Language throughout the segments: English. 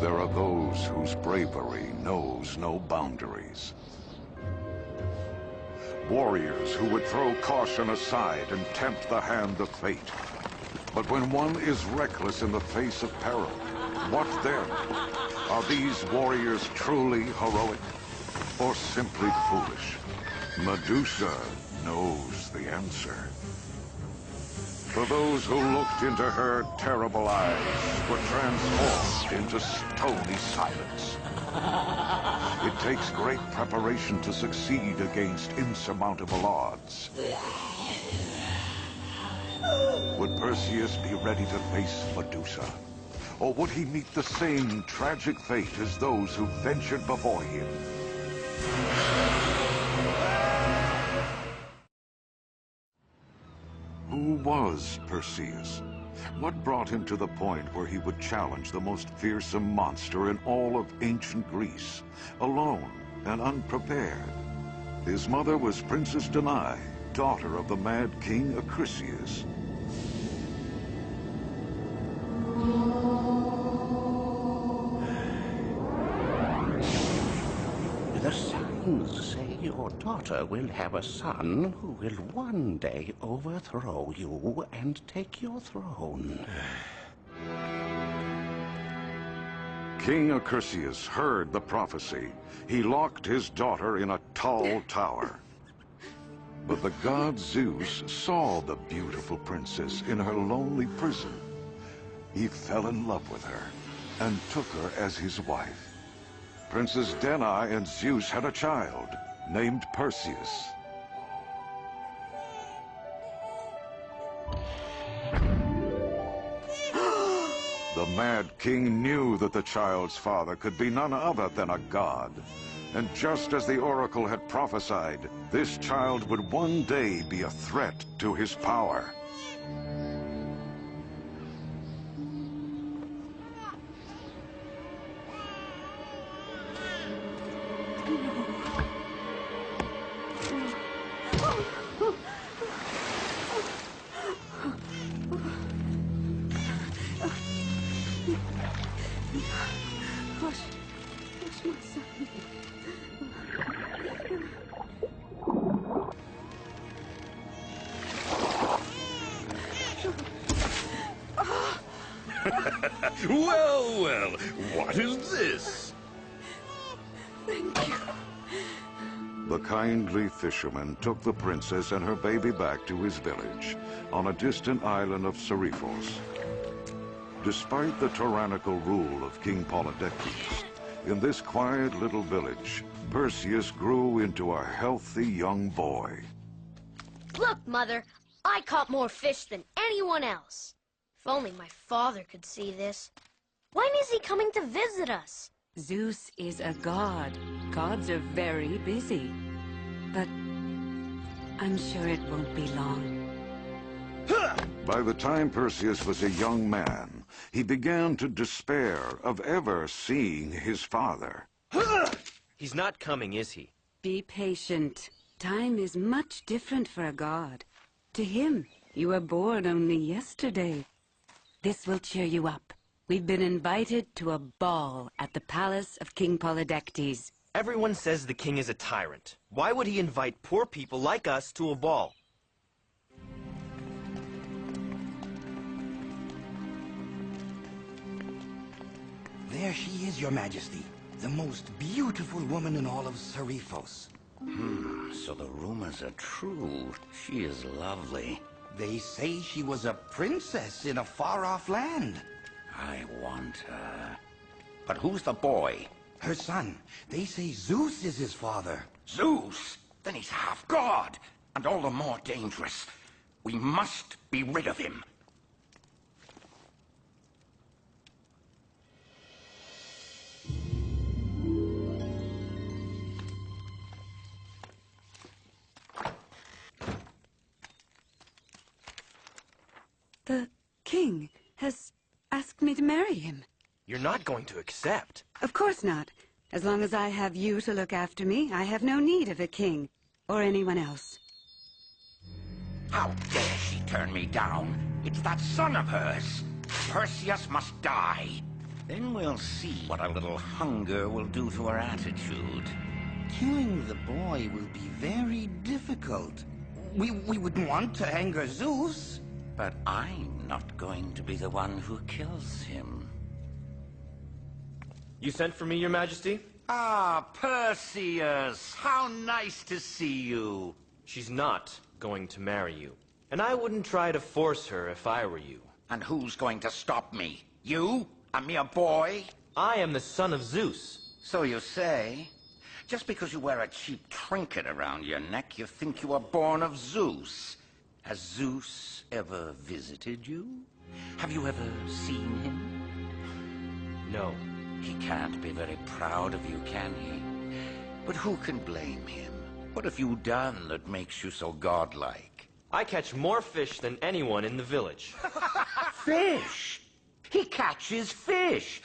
there are those whose bravery knows no boundaries. Warriors who would throw caution aside and tempt the hand of fate. But when one is reckless in the face of peril, what then? Are these warriors truly heroic, or simply foolish? Medusa knows the answer. For those who looked into her terrible eyes were transformed into stony silence. It takes great preparation to succeed against insurmountable odds. Would Perseus be ready to face Medusa? Or would he meet the same tragic fate as those who ventured before him? Who was Perseus? What brought him to the point where he would challenge the most fearsome monster in all of ancient Greece, alone and unprepared? His mother was Princess Danae, daughter of the mad king Perseus. The signs say your daughter will have a son who will one day overthrow you and take your throne. King Perseus heard the prophecy. He locked his daughter in a tall tower. But the god Zeus saw the beautiful princess in her lonely prison. He fell in love with her and took her as his wife. Princess Danae and Zeus had a child named Perseus. The mad king knew that the child's father could be none other than a god. And just as the oracle had prophesied, this child would one day be a threat to his power. Well, well, what is this? Thank you. The kindly fisherman took the princess and her baby back to his village on a distant island of Seriphos. Despite the tyrannical rule of King Polydectes, in this quiet little village, Perseus grew into a healthy young boy. Look, Mother, I caught more fish than anyone else. If only my father could see this. When is he coming to visit us? Zeus is a god. Gods are very busy. But I'm sure it won't be long. By the time Perseus was a young man, he began to despair of ever seeing his father. He's not coming, is he? Be patient. Time is much different for a god. To him, you were born only yesterday. This will cheer you up. We've been invited to a ball at the palace of King Polydectes. Everyone says the king is a tyrant. Why would he invite poor people like us to a ball? There she is, Your Majesty. The most beautiful woman in all of Seriphos. So the rumors are true. She is lovely. They say she was a princess in a far-off land. I want her. But who's the boy? Her son. They say Zeus is his father. Zeus? Then he's half god, and all the more dangerous. We must be rid of him. The king has asked me to marry him. You're not going to accept. Of course not. As long as I have you to look after me, I have no need of a king or anyone else. How dare she turn me down? It's that son of hers. Perseus must die. Then we'll see what a little hunger will do to her attitude. Killing the boy will be very difficult. We wouldn't want to anger Zeus. But I'm not going to be the one who kills him. You sent for me, Your Majesty? Ah, Perseus! How nice to see you! She's not going to marry you. And I wouldn't try to force her if I were you. And who's going to stop me? You? A mere boy? I am the son of Zeus. So you say. Just because you wear a cheap trinket around your neck, you think you are born of Zeus. Has Zeus ever visited you? Have you ever seen him? No. He can't be very proud of you, can he? But who can blame him? What have you done that makes you so godlike? I catch more fish than anyone in the village. Fish? He catches fish!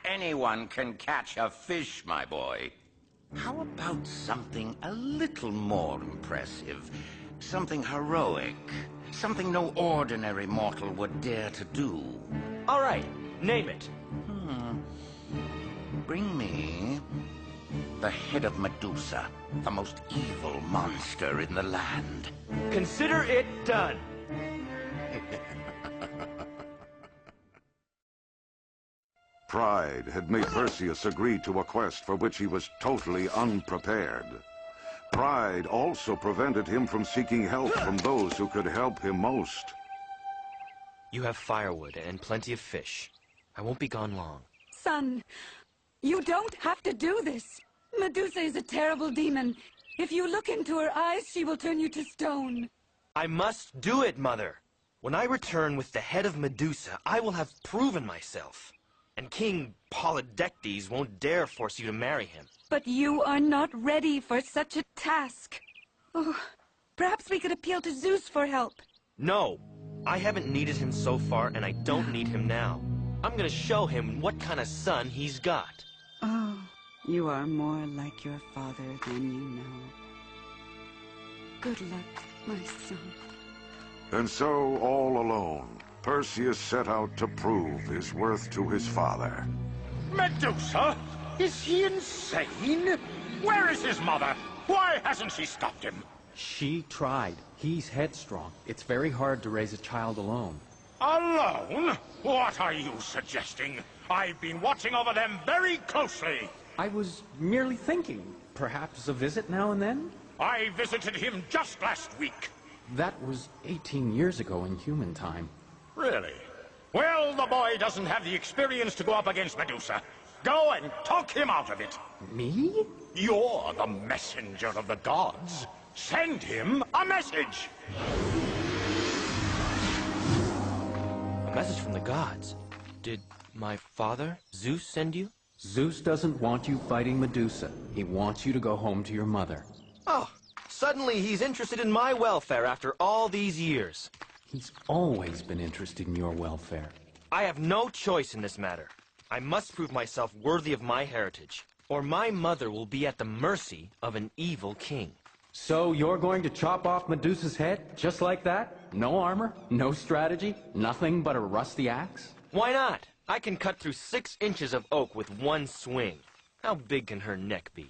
Anyone can catch a fish, my boy. How about something a little more impressive? Something heroic. Something no ordinary mortal would dare to do. All right, name it. Bring me the head of Medusa, the most evil monster in the land. Consider it done. Pride had made Perseus agree to a quest for which he was totally unprepared. Pride also prevented him from seeking help from those who could help him most. You have firewood and plenty of fish. I won't be gone long. Son, you don't have to do this. Medusa is a terrible demon. If you look into her eyes, she will turn you to stone. I must do it, Mother. When I return with the head of Medusa, I will have proven myself. And King Polydectes won't dare force you to marry him. But you are not ready for such a task. Oh, perhaps we could appeal to Zeus for help. No, I haven't needed him so far, and I don't need him now. I'm gonna show him what kind of son he's got. Oh, you are more like your father than you know. Good luck, my son. And so, all alone, Perseus set out to prove his worth to his father. Medusa? Is he insane? Where is his mother? Why hasn't she stopped him? She tried. He's headstrong. It's very hard to raise a child alone. Alone? What are you suggesting? I've been watching over them very closely. I was merely thinking, perhaps a visit now and then? I visited him just last week. That was 18 years ago in human time. Really? Well, the boy doesn't have the experience to go up against Medusa. Go and talk him out of it. Me? You're the messenger of the gods. Send him a message. A message from the gods. Did my father, Zeus, send you? Zeus doesn't want you fighting Medusa. He wants you to go home to your mother. Oh, suddenly he's interested in my welfare after all these years. He's always been interested in your welfare. I have no choice in this matter. I must prove myself worthy of my heritage, or my mother will be at the mercy of an evil king. So you're going to chop off Medusa's head, just like that? No armor, no strategy, nothing but a rusty axe? Why not? I can cut through 6 inches of oak with one swing. How big can her neck be?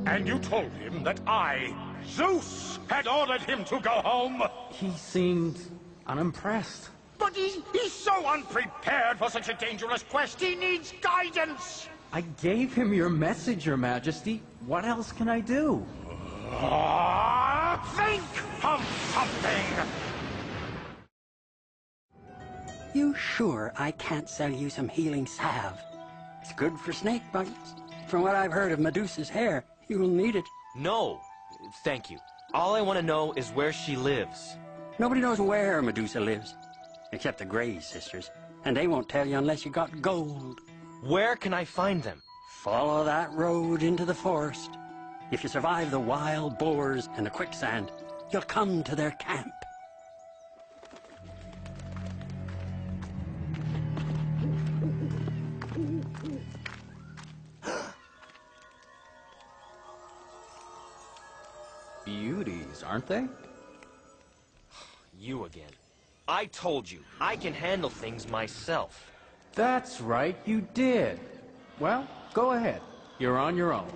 And you told him that I, Zeus, had ordered him to go home? He seemed unimpressed. But he's so unprepared for such a dangerous quest. He needs guidance. I gave him your message, Your Majesty. What else can I do? Think of something. You sure I can't sell you some healing salve? It's good for snake bites. From what I've heard of Medusa's hair, you'll need it. No, thank you. All I want to know is where she lives. Nobody knows where Medusa lives, except the Grey sisters. And they won't tell you unless you got gold. Where can I find them? Follow that road into the forest. If you survive the wild boars and the quicksand, you'll come to their camp. Beauties, aren't they? You again. I told you, I can handle things myself. That's right, you did. Well, go ahead. You're on your own.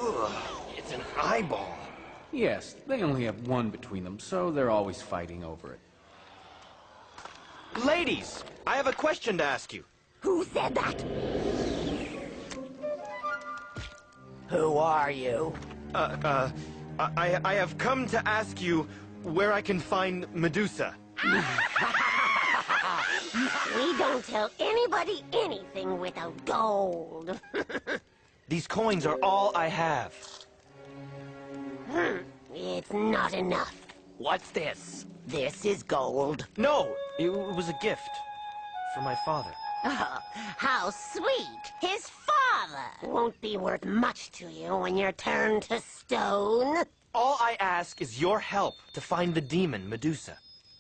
Ugh, it's an eyeball. Yes, they only have one between them, so they're always fighting over it. Ladies, I have a question to ask you. Who said that? Who are you? I have come to ask you where I can find Medusa. We don't tell anybody anything without gold. These coins are all I have. It's not enough. What's this? This is gold. No, it was a gift for my father. Oh, how sweet. His father won't be worth much to you when you're turned to stone. All I ask is your help to find the demon, Medusa.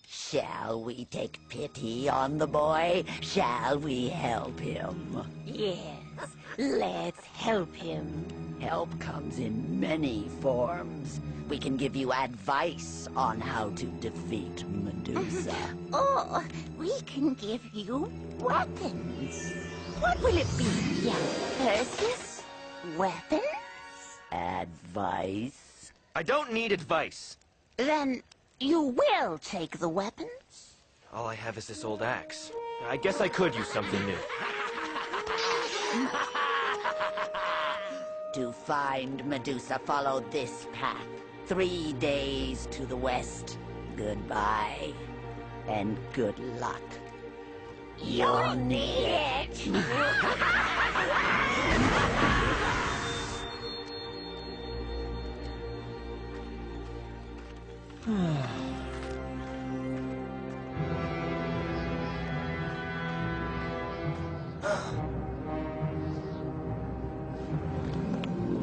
Shall we take pity on the boy? Shall we help him? Yes, let's help him. Help comes in many forms. We can give you advice on how to defeat Medusa. Or we can give you weapons. What will it be, young Perseus? Weapons? Advice? I don't need advice. Then you will take the weapons? All I have is this old axe. I guess I could use something new. To find Medusa, follow this path. 3 days to the west. Goodbye. And good luck. You'll need it!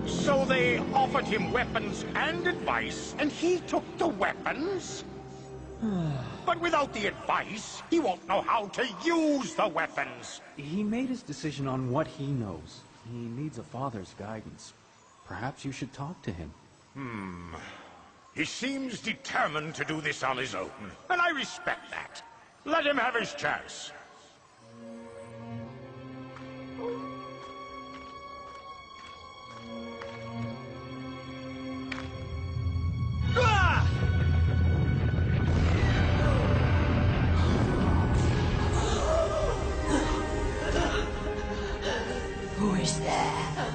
So they offered him weapons and advice, and he took the weapons? But without the advice, he won't know how to use the weapons. He made his decision on what he knows. He needs a father's guidance. Perhaps you should talk to him. He seems determined to do this on his own, and I respect that. Let him have his chance. Who is there?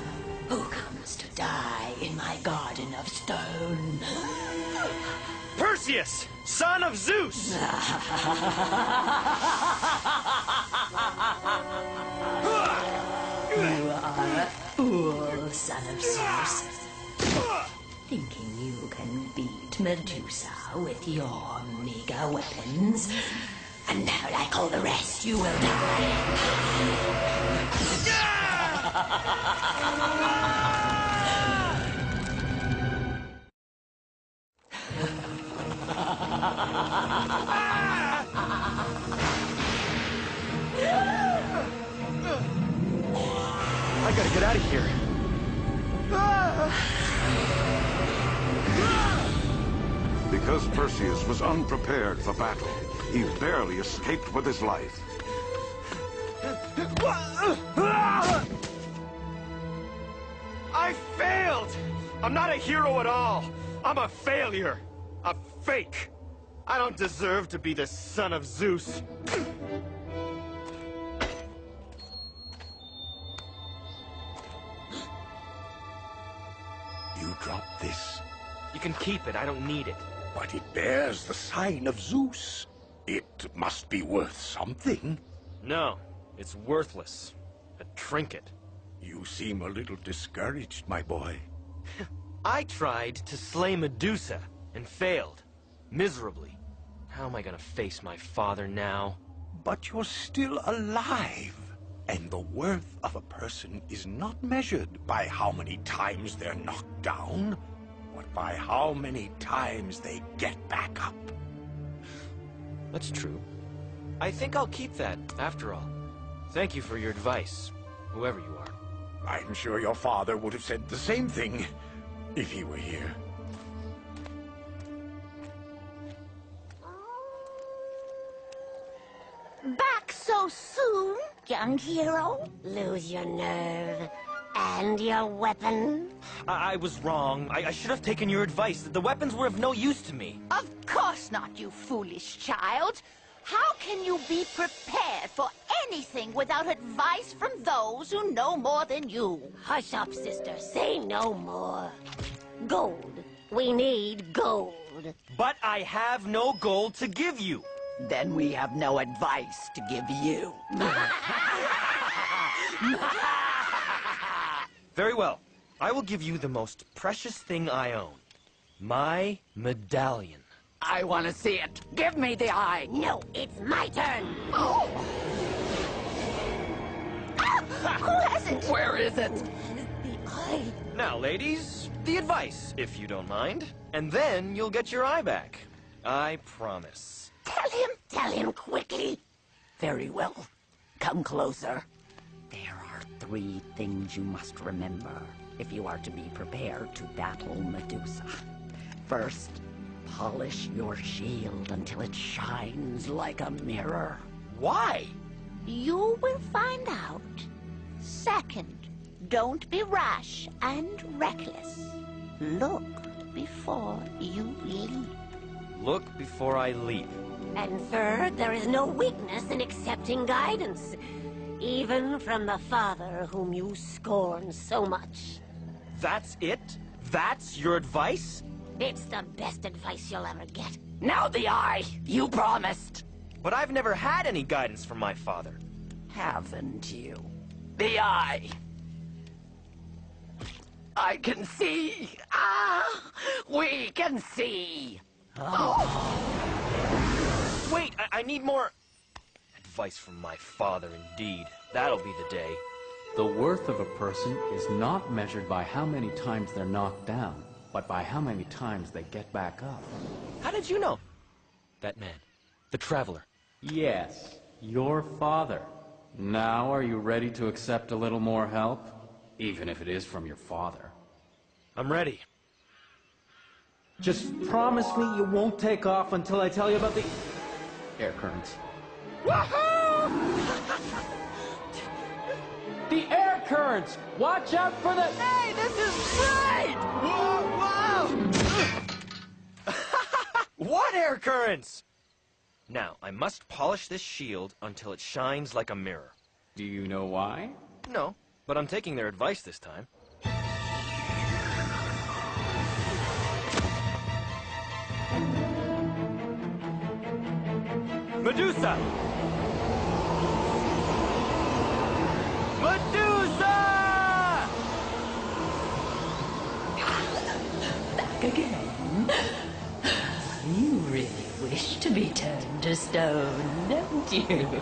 Who comes to die in my garden of stone? Perseus, son of Zeus! You are a fool, son of Zeus. Thinking you can beat Medusa with your meager weapons. And now, like all the rest, you will die. I gotta get out of here. Because Perseus was unprepared for battle, he barely escaped with his life. I failed! I'm not a hero at all. I'm a failure. A fake. I don't deserve to be the son of Zeus. You dropped this, You can keep it. I don't need it. but it bears the sign of Zeus. It must be worth something. No, it's worthless. A trinket. You seem a little discouraged, my boy. I tried to slay Medusa and failed. Miserably. How am I gonna face my father now? But you're still alive. And the worth of a person is not measured by how many times they're knocked down, but by how many times they get back up. That's true. I think I'll keep that, after all. Thank you for your advice, whoever you are. I'm sure your father would have said the same thing if he were here. So soon, young hero? Lose your nerve. And your weapon? I was wrong. I should have taken your advice. The weapons were of no use to me. Of course not, you foolish child. How can you be prepared for anything without advice from those who know more than you? Hush up, sister. Say no more. Gold. We need gold. But I have no gold to give you. Then we have no advice to give you. Very well. I will give you the most precious thing I own. My medallion. I want to see it. Give me the eye. No, it's my turn. Oh. Who has it? Where is it? The eye. Now, ladies, the advice, if you don't mind. And then you'll get your eye back. I promise. Tell him quickly. Very well. Come closer. There are 3 things you must remember if you are to be prepared to battle Medusa. First, polish your shield until it shines like a mirror. Why? You will find out. Second, don't be rash and reckless. Look before you leap. Look before I leap. And third, there is no weakness in accepting guidance, even from the father whom you scorn so much. That's it? That's your advice? It's the best advice you'll ever get. Now the eye! You promised! But I've never had any guidance from my father. Haven't you? The eye! I can see! Ah! We can see! Oh. Wait, I need more... Advice from my father, indeed. That'll be the day. The worth of a person is not measured by how many times they're knocked down, but by how many times they get back up. How did you know? That man. The traveler. Yes, your father. Now are you ready to accept a little more help? Even if it is from your father. I'm ready. Just promise me you won't take off until I tell you about the air currents. The air currents! Watch out for the... Hey, this is great! Whoa, whoa! What air currents? Now, I must polish this shield until it shines like a mirror. Do you know why? No, but I'm taking their advice this time. Medusa! Medusa! Back again. You really wish to be turned to stone, don't you?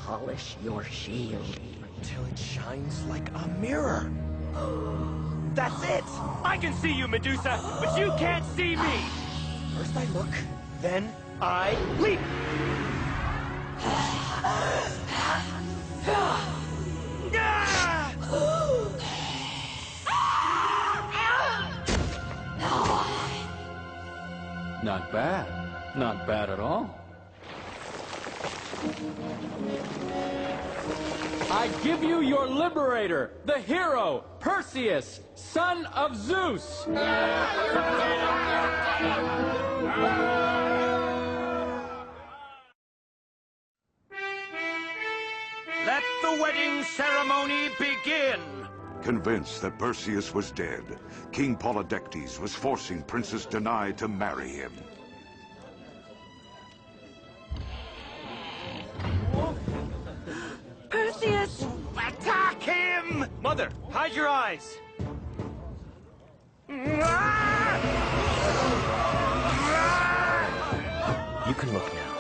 Polish your shield until it shines like a mirror. That's it! I can see you, Medusa, but you can't see me! First I look, then I leap! Not bad. Not bad at all. I give you your liberator, the hero, Perseus, son of Zeus! Let the wedding ceremony begin! Convinced that Perseus was dead, King Polydectes was forcing Princess Danae to marry him. Perseus! Attack him! Mother, hide your eyes! You can look now.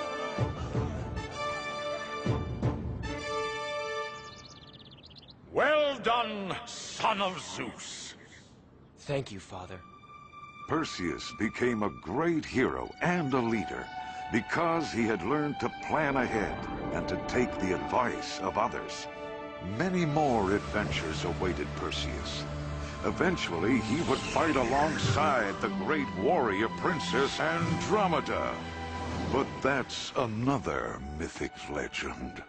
done, son of Zeus. Thank you, Father. Perseus became a great hero and a leader because he had learned to plan ahead and to take the advice of others. Many more adventures awaited Perseus. Eventually, he would fight alongside the great warrior princess Andromeda. But that's another mythic legend.